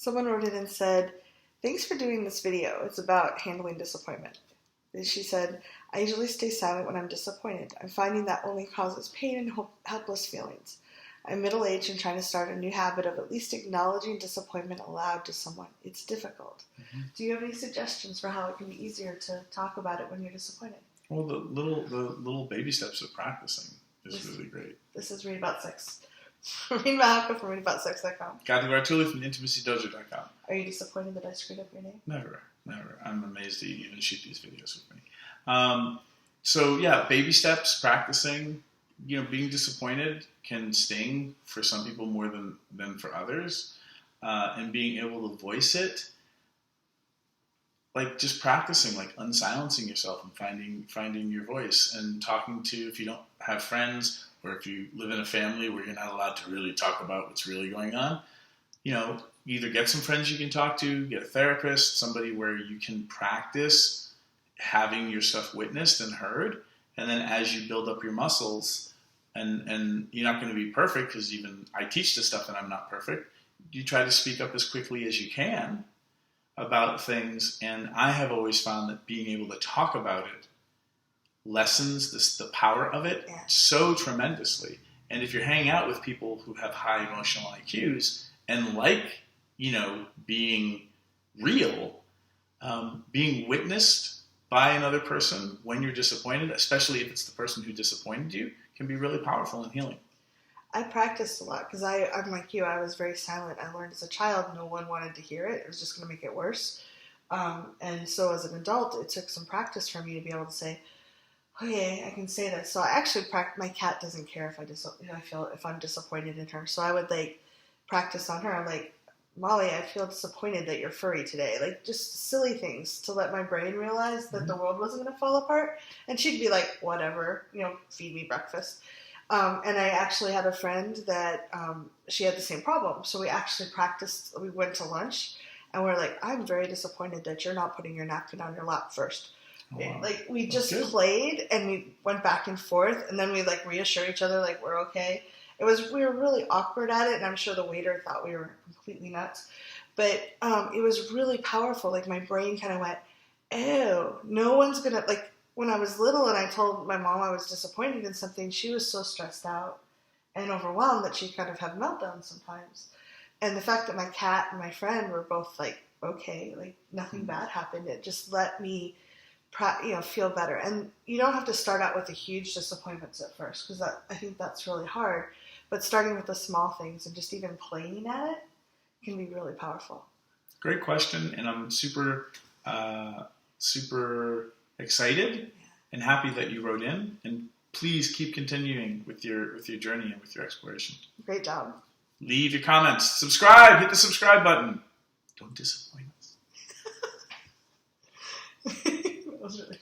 Someone wrote in and said, "Thanks for doing this video. It's about handling disappointment." She said, "I usually stay silent when I'm disappointed. I'm finding that only causes pain and helpless feelings. I'm middle-aged and trying to start a new habit of at least acknowledging disappointment aloud to someone. It's difficult." Mm-hmm. Do you have any suggestions for how it can be easier to talk about it when you're disappointed? Well, the little baby steps of practicing is really great. This is Reid About Sex. Reid about from readaboutsex.com. Cathy from intimacydojo.com. Are you disappointed that I screwed up your name? Never. I'm amazed that you even shoot these videos with me. So yeah, baby steps, practicing. Being disappointed can sting for some people more than for others, and being able to voice it, like just practicing, like unsilencing yourself and finding your voice and talking to, if you don't have friends or if you live in a family where you're not allowed to really talk about what's really going on, either get some friends you can talk to, get a therapist, somebody where you can practice having your stuff witnessed and heard. And then as you build up your muscles, and you're not going to be perfect, because even I teach this stuff and I'm not perfect, you try to speak up as quickly as you can about things. And I have always found that being able to talk about it lessens the power of it so tremendously. And if you're hanging out with people who have high emotional IQs and being real, being witnessed by another person when you're disappointed, especially if it's the person who disappointed you, can be really powerful and healing. I practiced a lot because I'm like you. I was very silent. I learned as a child no one wanted to hear it. It was just going to make it worse. And so as an adult, it took some practice for me to be able to say, "Okay, I can say this." So I actually my cat doesn't care if I'm disappointed in her. So I would practice on her. I'm like, "Molly, I feel disappointed that you're furry today." Like just silly things to let my brain realize that the world wasn't going to fall apart. And she'd be like, "Whatever, feed me breakfast." And I actually had a friend that she had the same problem. So we actually practiced. We went to lunch and we're like, "I'm very disappointed that you're not putting your napkin on your lap first." Oh, wow. We just played and we went back and forth, and then we reassure each other we're okay. We were really awkward at it, and I'm sure the waiter thought we were completely nuts. But it was really powerful. My brain kind of went, "Oh, no one's gonna When I was little and I told my mom I was disappointed in something, she was so stressed out and overwhelmed that she kind of had meltdowns sometimes. And the fact that my cat and my friend were both okay, nothing bad happened, it just let me feel better. And you don't have to start out with the huge disappointments at first, because I think that's really hard. But starting with the small things and just even playing at it can be really powerful. Great question, and I'm super excited and happy that you wrote in. And please keep continuing with your journey and with your exploration. Great job. Leave your comments. Subscribe. Hit the subscribe button. Don't disappoint us. That was really